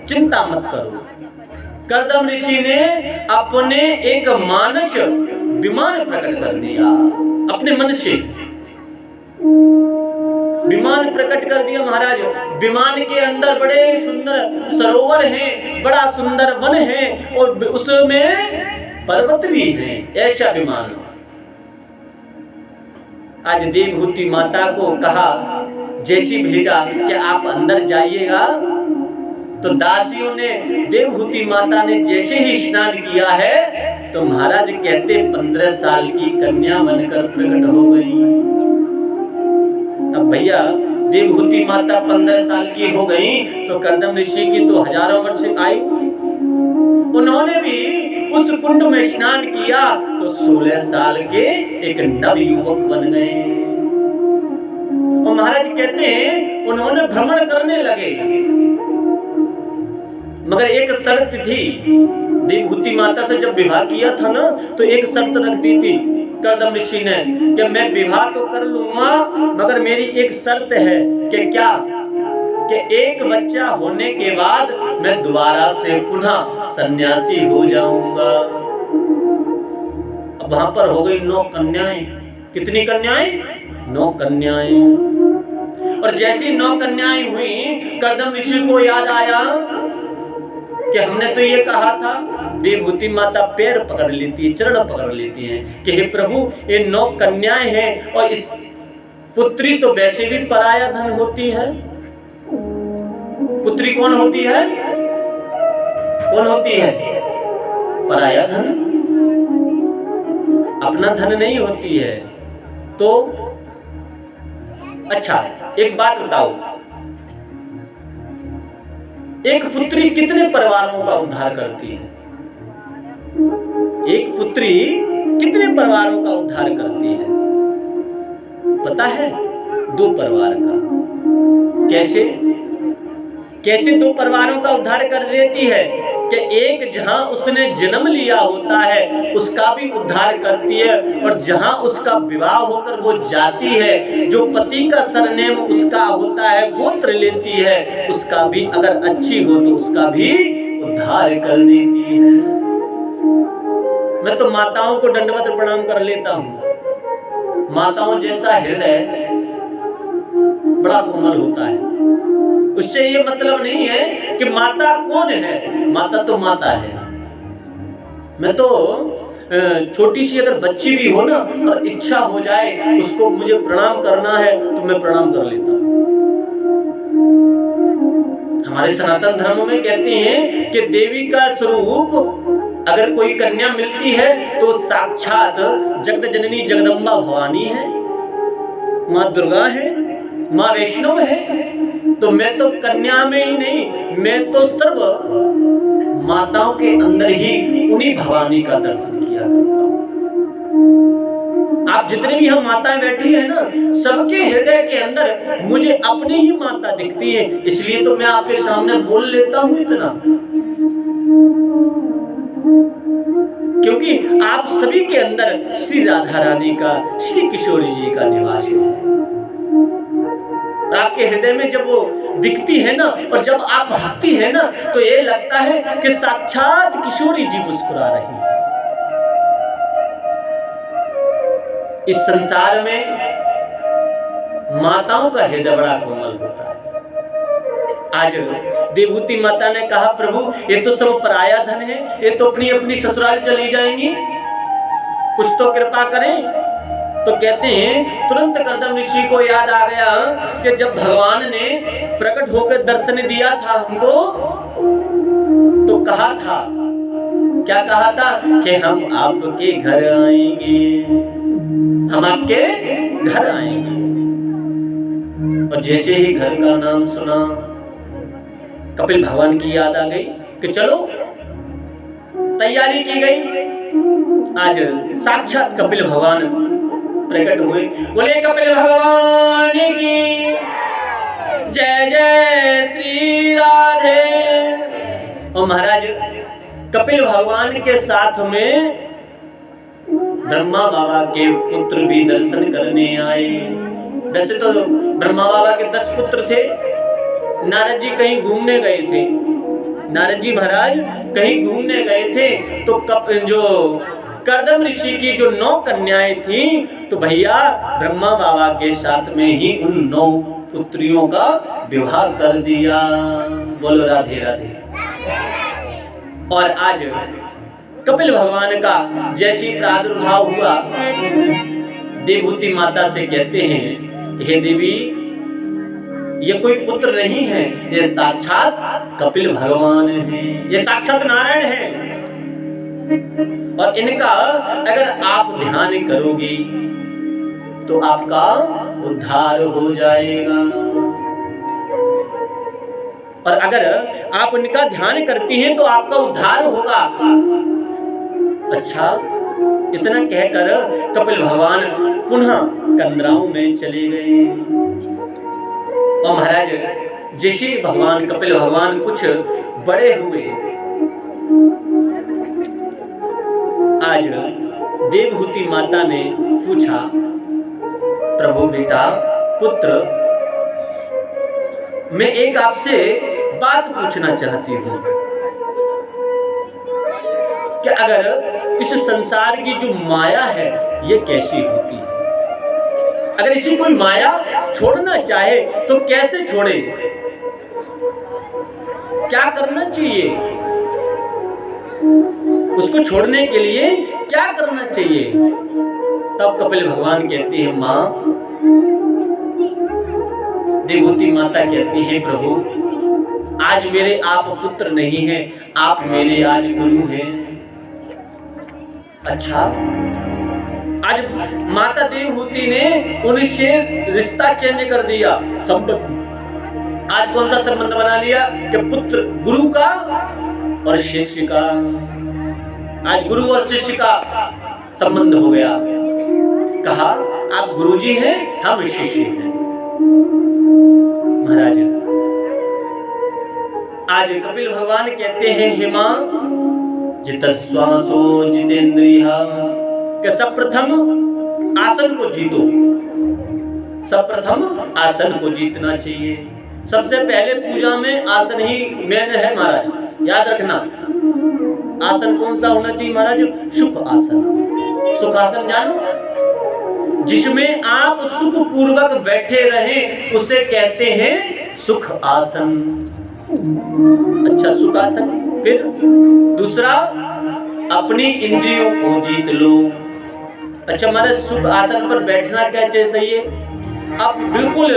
चिंता मत करो। कर्दम ऋषि ने अपने एक मानस विमान प्रकट कर दिया, अपने मन से विमान प्रकट कर दिया महाराज। विमान के अंदर बड़े सुंदर सरोवर हैं, बड़ा सुंदर वन है और उसमें पर्वत भी हैं, ऐसा विमान। आज देवहूति माता को कहा, जैसी भेजा कि आप अंदर जाइएगा, तो दासियों ने, देवहूति माता ने जैसे ही स्नान किया है तो महाराज कहते 15 साल की कन्या बनकर प्रकट हो गई। अब भैया देवहूति माता 15 साल की हो गई तो कर्दम ऋषि की तो हजारों वर्ष आयु। उन्होंने भी उस कुंड में स्नान किया तो 16 साल के एक नव युवक बन गए। और महाराज कहते हैं उन्होंने भ्रमण करने लगे, मगर एक शर्त थी। देवहूति माता से जब विवाह किया था ना, तो एक शर्त रख दी थी कर्दम ऋषि ने कि मैं विवाह तो कर लूंगा, मगर मेरी एक शर्त है कि क्या, कि एक बच्चा होने के बाद मैं दोबारा से पुनः सन्यासी हो जाऊंगा। अब वहां पर हो गई 9 कन्याएं। कितनी कन्याएं? 9 कन्याएं। और जैसी 9 कन्याएं हुई, कर्दम ऋषि को याद आया कि हमने तो ये कहा था। देवहूति माता पैर पकड़ लेती है, चरण पकड़ लेती हैं कि हे प्रभु, ये 9 कन्याएं हैं और इस पुत्री तो वैसे भी पराया धन होती है। पुत्री कौन होती है? कौन होती है? पराया धन, अपना धन नहीं होती है। तो अच्छा एक बात बताओ, एक पुत्री कितने परिवारों का उद्धार करती है? एक पुत्री कितने परिवारों का उद्धार करती है? पता है? 2 परिवार का। कैसे? कैसे 2 परिवारों का उद्धार कर देती है कि एक जहां उसने जन्म लिया होता है उसका भी उद्धार करती है, और जहां उसका विवाह होकर वो जाती है, जो पति का सरनेम उसका होता है, गोत्र लेती है, उसका भी अगर अच्छी हो तो उसका भी उद्धार कर देती है। मैं तो माताओं को दंडवत प्रणाम कर लेता हूं। माताओं जैसा हृदय बड़ा कोमल होता है। उससे ये मतलब नहीं है कि माता कौन है, माता तो माता है। मैं तो छोटी सी अगर बच्ची भी हो ना और इच्छा हो जाए उसको मुझे प्रणाम करना है तो मैं प्रणाम कर लेता हूँ। हमारे सनातन धर्म में कहते हैं कि देवी का स्वरूप अगर कोई कन्या मिलती है तो साक्षात जगत जननी जगदम्बा भवानी है, माँ दुर्गा है, माँ वैष्णव है। तो मैं तो कन्या में ही नहीं, मैं तो सर्व माताओं के अंदर ही उन्हीं भवानी का दर्शन किया करता हूँ। आप जितने भी हम माताएं बैठी हैं ना, सबके हृदय के अंदर मुझे अपनी ही माता दिखती है। इसलिए तो मैं आपके सामने बोल लेता हूँ इतना, क्योंकि आप सभी के अंदर श्री राधा रानी का, श्री किशोर जी का निवास है। आपके हृदय में जब वो दिखती है ना, और जब आप हंसती है ना, तो ये लगता है कि साक्षात किशोरी जी मुस्कुरा रही है। इस संसार में माताओं का हृदय बड़ा कोमल होता है। आज देवहूति माता ने कहा, प्रभु ये तो सब पराया धन है, ये तो अपनी अपनी ससुराल चली जाएंगी, कुछ तो कृपा करें। तो कहते हैं तुरंत कर्दम ऋषि को याद आ गया कि जब भगवान ने प्रकट होकर दर्शन दिया था हमको, तो कहा था, क्या कहा था कि हम आपके घर आएंगे, हम आपके घर आएंगे। और जैसे ही घर का नाम सुना, कपिल भगवान की याद आ गई कि चलो तैयारी की गई। आज साक्षात कपिल भगवान प्रकट हुए। बोले कपिल भगवान की जय जय श्री राधे। और महाराज कपिल भगवान के साथ में ब्रह्मा बाबा के पुत्र भी दर्शन करने आए। वैसे तो ब्रह्मा बाबा के 10 पुत्र थे। नारद जी कहीं घूमने गए थे। नारद जी महाराज कहीं घूमने गए थे तो जो कर्दम ऋषि की जो 9 कन्याएं थी, तो भैया ब्रह्मा बाबा के साथ में ही उन 9 पुत्रियों का विवाह कर दिया। बोलो राधे राधे। और आज कपिल भगवान का जैसी प्रादुर्भाव हुआ, देवहूति माता से कहते हैं, हे देवी, ये कोई पुत्र नहीं है, ये साक्षात कपिल भगवान है, ये साक्षात नारायण है। और इनका अगर आप ध्यान करोगी तो आपका उद्धार हो जाएगा। और अगर आप इनका ध्यान करती हैं तो आपका उद्धार होगा। अच्छा, इतना कहकर कपिल भगवान पुनः कंदराओं में चले गए। और महाराज जैसे भगवान कपिल भगवान कुछ बड़े हुए, आज देवहूति माता ने पूछा, प्रभु बेटा पुत्र, मैं एक आपसे बात पूछना चाहती हूँ कि अगर इस संसार की जो माया है ये कैसी होती है? अगर इसी कोई माया छोड़ना चाहे तो कैसे छोड़े? क्या करना चाहिए? उसको छोड़ने के लिए क्या करना चाहिए? तब कपिल भगवान कहते हैं, माँ, देवहूति माता कहती है, प्रभु आज मेरे आप पुत्र नहीं हैं, आप मेरे आज गुरु हैं। अच्छा, आज माता देवहूति ने उनसे रिश्ता चेंज कर दिया, संबंध। आज कौन सा संबंध बना लिया कि पुत्र गुरु का और शिष्य का। आज गुरु और शिष्य का संबंध हो गया। कहा आप गुरुजी हैं, हम शिष्य हैं। महाराज आज कपिल भगवान कहते हैं, हे मां, जितस्वासो जितेंद्रिय, कि सर्वप्रथम आसन को जीतो। सर्वप्रथम आसन को जीतना चाहिए। सबसे पहले पूजा में आसन ही मेन है महाराज, याद रखना। आसन कौन सा होना चाहिए महाराज? सुख आसन। सुख आसन जानो, जिसमें आप सुख पूर्वक बैठे रहें उसे कहते हैं सुख आसन। अच्छा, सुख आसन। फिर दूसरा, अपनी इंद्रियों को जीत लो। अच्छा महाराज, सुख आसन पर बैठना क्या चाहिए? आप बिल्कुल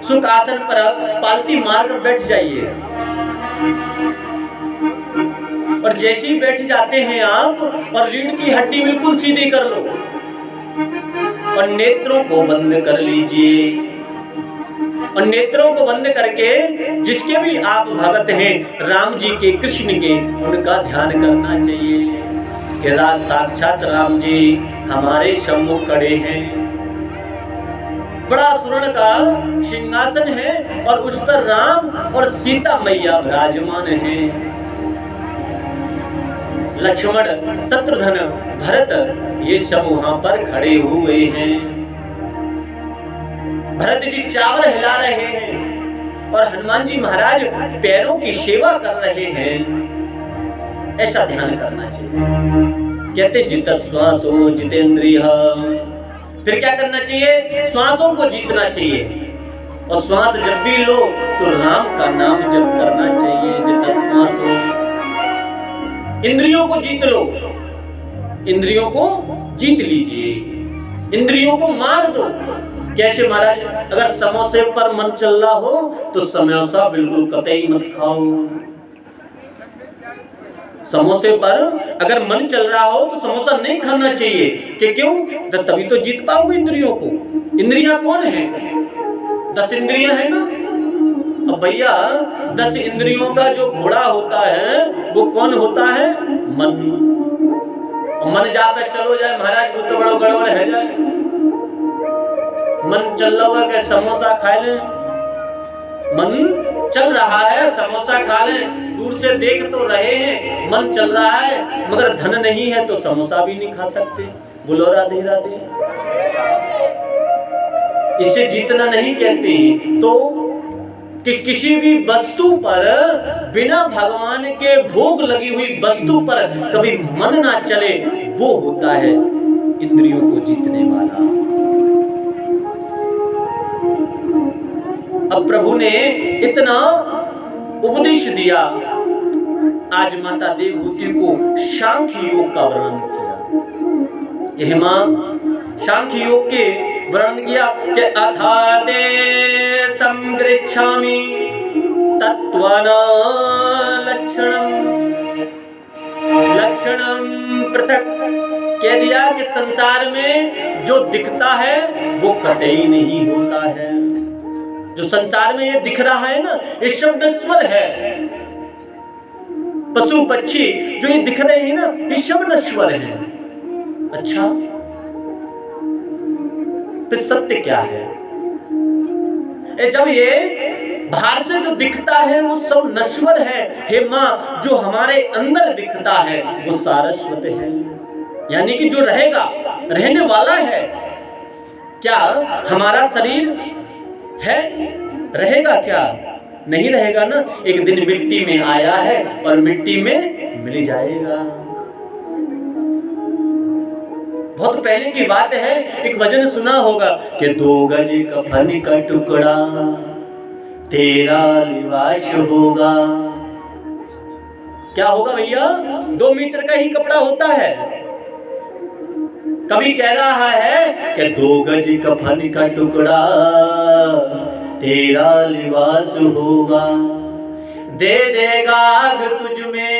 सुख आसन पर पालती मारकर बैठ जाइए। और जैसे ही बैठ जाते हैं आप, और रीढ़ की हड्डी बिल्कुल सीधी कर लो और नेत्रों को बंद कर लीजिए। और नेत्रों को बंद करके जिसके भी आप भगत हैं, राम जी के, कृष्ण के, उनका ध्यान करना चाहिए कि साक्षात राम जी हमारे सम्मुख खड़े हैं। बड़ा स्वर्ण का सिंहासन है और उस पर राम और सीता मैया विराजमान हैं। लक्ष्मण, शत्रुघ्न, भरत, ये सब वहां पर खड़े हुए हैं। भरत जी चावल हिला रहे हैं और हनुमान जी महाराज पैरों की सेवा कर रहे हैं। ऐसा ध्यान करना चाहिए। कहते जित श्वासो जितेंद्रिय। फिर क्या करना चाहिए? श्वासों को जीतना चाहिए। और श्वास जब भी लो तो राम का नाम जप करना चाहिए। जित श्वासो। इंद्रियों को जीत लो। इंद्रियों को जीत लीजिए। इंद्रियों को मार दो। कैसे महाराज? अगर समोसे पर मन चल रहा हो तो समोसा बिल्कुल कतई मत खाओ। समोसे पर अगर मन चल रहा हो तो समोसा नहीं खाना चाहिए। कि क्यों? तो तभी तो जीत पाओगे इंद्रियों को। इंद्रियां कौन है? 10 इंद्रियां है ना। अब भैया 10 इंद्रियों का जो घोड़ा होता है वो कौन होता है? मन। मन जा पे चलो जाए महाराज वो तो बड़ो गड़बड़ है जाए। मन चल रहा है कि समोसा खा ले, मन चल रहा है समोसा खा ले, दूर से देख तो रहे हैं मन चल रहा है, मगर धन नहीं है तो समोसा भी नहीं खा सकते। बोलो राधे राधे। इसे जीतना नहीं कहते तो कि किसी भी वस्तु पर बिना भगवान के भोग लगी हुई वस्तु पर कभी मन ना चले, वो होता है इंद्रियों को जीतने वाला। अब प्रभु ने इतना उपदेश दिया, आज माता देवहूति को सांख्य योग का वर्णन किया। यह मां सांख्य योग के वर्णन किया कि अथाते संगृच्छामि तत्त्वाना लक्षणम पृथक। कह दिया कि संसार में जो दिखता है वो कतई नहीं होता है। जो संसार में ये दिख रहा है ना, ये शब्द स्वर है। पशु पक्षी जो ये दिख रहे हैं ना, ये शब्द स्वर है। अच्छा, फिर सत्य क्या है? जब ये बाहर से जो दिखता है वो सब नश्वर है, हे मां जो हमारे अंदर दिखता है वो सारस्वत है, यानी कि जो रहेगा, रहने वाला है। क्या हमारा शरीर है, रहेगा क्या? नहीं रहेगा ना। एक दिन मिट्टी में आया है और मिट्टी में मिल जाएगा। बहुत पहले की बात है, एक भजन सुना होगा कि 2 गज कफन का टुकड़ा तेरा लिबास होगा। क्या होगा भैया? 2 मीटर का ही कपड़ा होता है। कभी कह रहा है कि 2 गज कफन का टुकड़ा तेरा लिबास होगा, दे देगा आग तुझ में,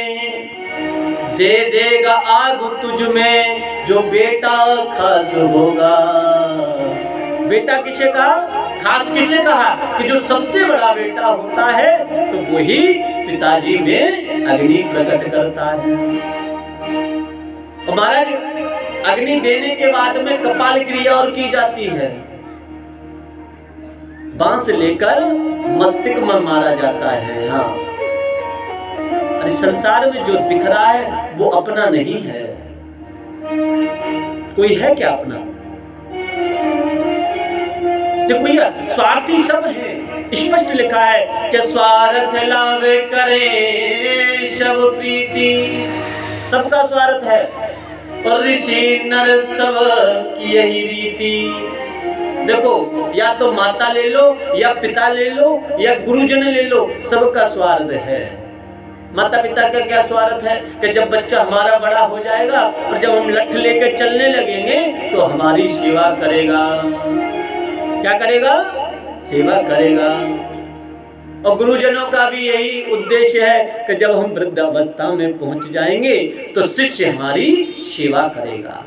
दे देगा आग तुझ में, जो बेटा खास होगा। बेटा किसे कहा? खास किसे कहा? कि जो सबसे बड़ा बेटा होता है तो वही पिताजी में अग्नि प्रकट करता है। महाराज अग्नि देने के बाद में कपाल क्रिया और की जाती है। बांस लेकर मस्तिष्क में मारा जाता है। हाँ, अरे संसार में जो दिख रहा है वो अपना नहीं है। कोई है क्या अपना? देखो भैया, स्वार्थी सब है। स्पष्ट लिखा है कि स्वार्थ लाभ करे सब प्रीति। सबका स्वार्थ है और ऋषि नर सब की यही रीति। देखो, या तो माता ले लो, या पिता ले लो, या गुरुजन ले लो, सबका स्वार्थ है। माता पिता का क्या स्वार्थ है कि जब बच्चा हमारा बड़ा हो जाएगा और जब हम लठ लेके चलने लगेंगे तो हमारी सेवा करेगा। क्या करेगा? सेवा करेगा। और गुरुजनों का भी यही उद्देश्य है कि जब हम वृद्धावस्था में पहुंच जाएंगे तो शिष्य हमारी सेवा करेगा।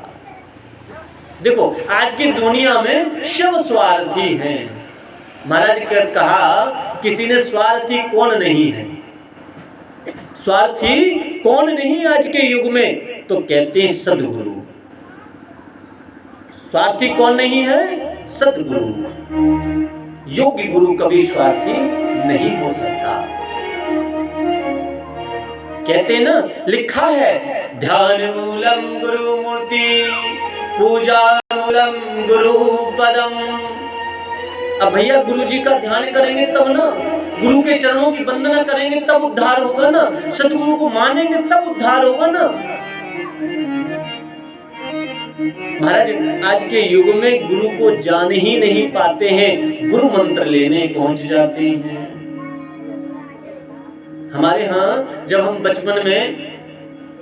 देखो, आज की दुनिया में सब स्वार्थी हैं। महाराज ने कहा, किसी ने स्वार्थी कौन नहीं है? स्वार्थी कौन नहीं आज के युग में? तो कहते हैं सद्गुरु। स्वार्थी कौन नहीं है? सद्गुरु। योगी गुरु कभी स्वार्थी नहीं हो सकता। कहते ना, लिखा है ध्यान मूलम गुरु मूर्ति, पूजा मूलम गुरु पदम। अब भैया गुरु जी का ध्यान करेंगे तब ना, गुरु के चरणों की वंदना करेंगे तब उद्धार होगा ना, सदगुरु को मानेंगे तब उद्धार होगा ना। महाराज आज के युग में गुरु को जान ही नहीं पाते हैं, गुरु मंत्र लेने पहुंच जाते हैं। हमारे यहाँ जब हम बचपन में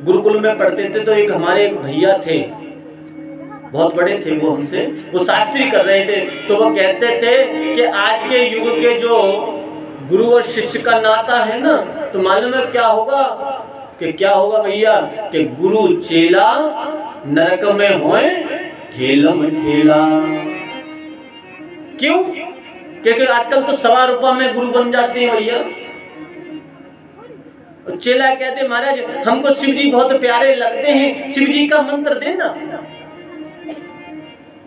गुरुकुल में पढ़ते थे तो एक हमारे एक भैया थे, बहुत बड़े थे वो हमसे, वो शास्त्री कर रहे थे। तो वो कहते थे कि आज के युग के जो गुरु और शिष्य का नाता है ना, तो मालूम है क्या होगा? कि क्या होगा भैया? कि गुरु चेला नरक में होए ठेलम ठेला। क्यों? क्योंकि आजकल तो 1.25 रुपया में गुरु बन जाते हैं भैया। चेला कहते महाराज हमको शिव जी बहुत प्यारे लगते हैं, शिव जी का मंत्र देना।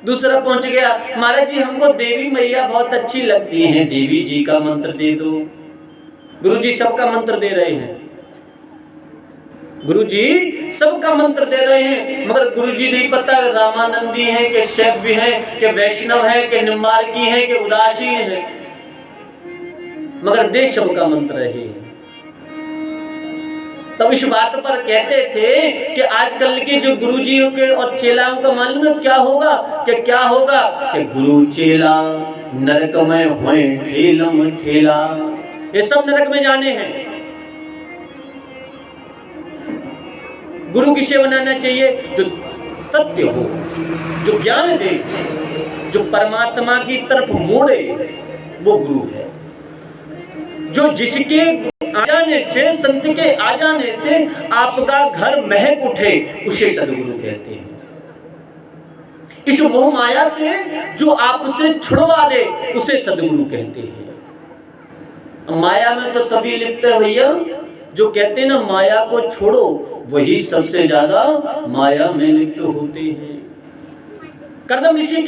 दूसरा पहुंच गया महाराज जी हमको देवी मैया बहुत अच्छी लगती हैं, देवी जी का मंत्र दे दो। गुरु जी सबका मंत्र दे रहे हैं, गुरु जी सबका मंत्र दे रहे हैं, मगर गुरु जी नहीं पता रामानंदी हैं कि शैव हैं कि वैष्णव हैं कि निम्बार्की हैं कि उदासीन हैं, मगर दे सबका मंत्र रहे हैं। तब इस बात पर कहते थे कि आजकल के जो गुरुजियों के और चेलाओं का मालूम है क्या होगा, कि क्या होगा कि गुरु चेला नरक में होए ठेलम ठेला, ये सब नरक में जाने हैं। गुरु किसे बनाना चाहिए? जो सत्य हो, जो ज्ञान दे, जो परमात्मा की तरफ मोड़े, वो गुरु है। जो जिसके आ जाने से, संत के आ जाने से आपका घर महक उठे, उसे सदगुरु कहते हैं। इस मोह माया से जो आपसे छुड़वा दे, उसे सदगुरु कहते हैं। माया में तो सभी लिप्त है भैया, जो कहते हैं ना माया को छोड़ो, वही सबसे ज्यादा माया में लिप्त होते हैं। कर्दम ऋषि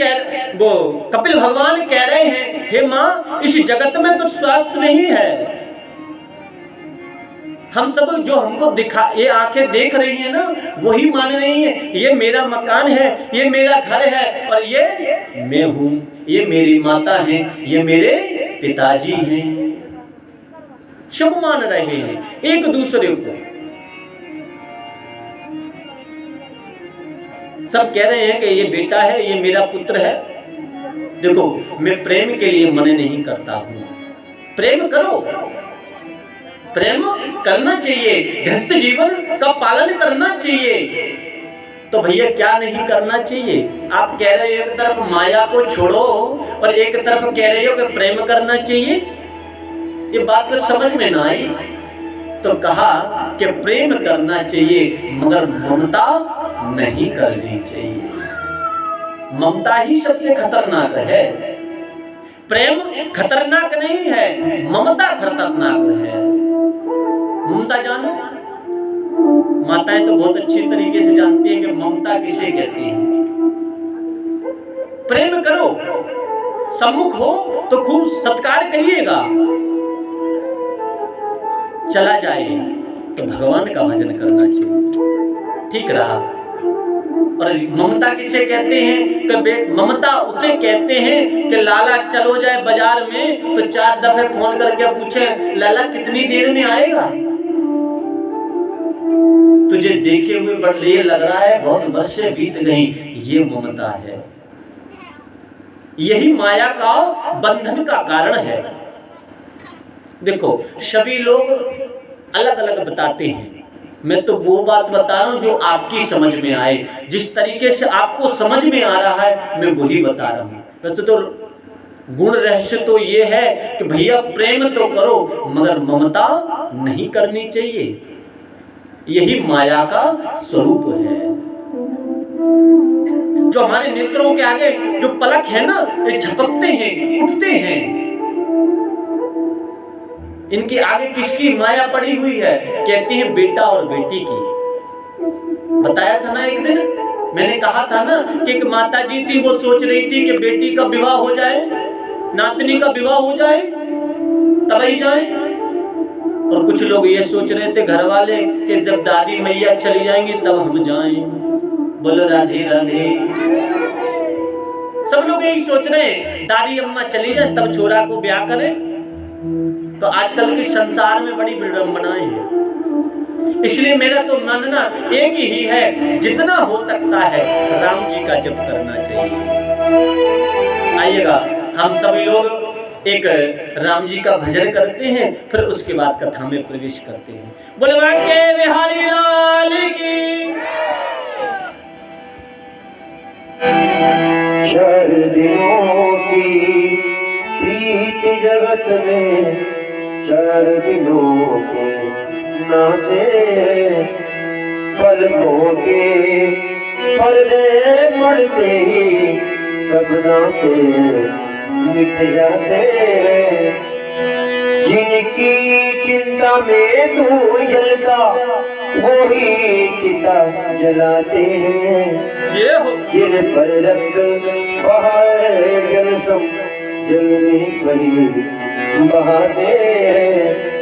वो कपिल भगवान कह रहे हैं, हे माँ इस जगत में तो स्वार्थ नहीं है। हम सब जो हमको दिखा, ये आंखें देख रही है ना, वही मान रही है ये मेरा मकान है, ये मेरा घर है, और ये मैं हूं, ये मेरी माता है, ये मेरे पिताजी हैं। सब मान रहे हैं एक दूसरे को। सब कह रहे हैं कि ये बेटा है, ये मेरा पुत्र है। देखो मैं प्रेम के लिए मना नहीं करता हूं, प्रेम करो, प्रेम करना चाहिए, गृहस्थ जीवन का पालन करना चाहिए। तो भैया क्या नहीं करना चाहिए? आप कह रहे हो एक तरफ माया को छोड़ो और एक तरफ कह रहे हो कि प्रेम करना चाहिए। ये बात तो समझ में ना आई। तो कहा कि प्रेम करना चाहिए मगर ममता नहीं करनी चाहिए। ममता ही सबसे खतरनाक है, प्रेम खतरनाक नहीं है, ममता खतरनाक है। ममता जानो, माताएं तो बहुत अच्छी तरीके से जानती हैं कि ममता किसे कहती है। प्रेम करो, सम्मुख हो तो खूब सत्कार करिएगा, चला जाए तो भगवान का भजन करना चाहिए, ठीक रहा। और ममता किसे कहते हैं? कि ममता उसे कहते हैं कि लाला चलो जाए बाजार में तो 4 दफे फोन करके पूछे लाला कितनी देर में आएगा, तुझे देखे हुए बड़ ये लग रहा है बहुत वर्ष बीत गई। ये ममता है, यही माया का बंधन का कारण है। देखो सभी लोग अलग अलग बताते हैं, मैं तो वो बात बता रहा हूं जो आपकी समझ में आए, जिस तरीके से आपको समझ में आ रहा है मैं वही बता रहा हूं। वैसे तो गुण रहस्य तो ये है कि भैया प्रेम तो करो मगर ममता नहीं करनी चाहिए, यही माया का स्वरूप है। जो हमारे नेत्रों के आगे जो पलक है ना, ये झपकते हैं, उठते हैं, इनके आगे किसकी माया पड़ी हुई है? कहती है बेटा और बेटी की। बताया था ना एक दिन, मैंने कहा था ना कि एक माता जी थी, वो सोच रही थी कि बेटी का विवाह हो जाए, नातनी का विवाह हो जाए तब ही जाए। और कुछ लोग ये सोच रहे थे घर वाले कि जब दादी मैया चली जाएंगी तब हम जाएं। बोलो राधे राधे। सब लोग यही सोच रहे हैं, दादी अम्मा चली जाए तब छोरा को ब्याह करें। तो आजकल के संसार में बड़ी विडंबनाएं हैं। इसलिए मेरा तो मानना एक ही है, जितना हो सकता है राम जी का जप करना चाहिए। आइएगा हम सभी लोग एक राम जी का भजन करते हैं, फिर उसके बाद कथा में प्रवेश करते हैं। बोले बांके बिहारी लाल की। शरदियों की प्रीत जगत में, 4 दिनों के नाते, पलकों के पर्दे मरते ही सब नाते मिट जाते हैं। जिनकी चिंता में तू जलता वही चिता जलाते हैं। ये हो जिन पर रक्त बहाए जल सम जल में भरी बहाते हैं।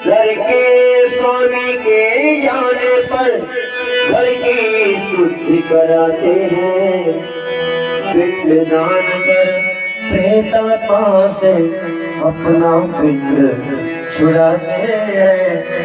घर के स्वामी के जाने पर घर की शुद्धि कराते हैं। पिंडदान कर प्रेतात्मा से अपना पिंड छुड़ाते हैं।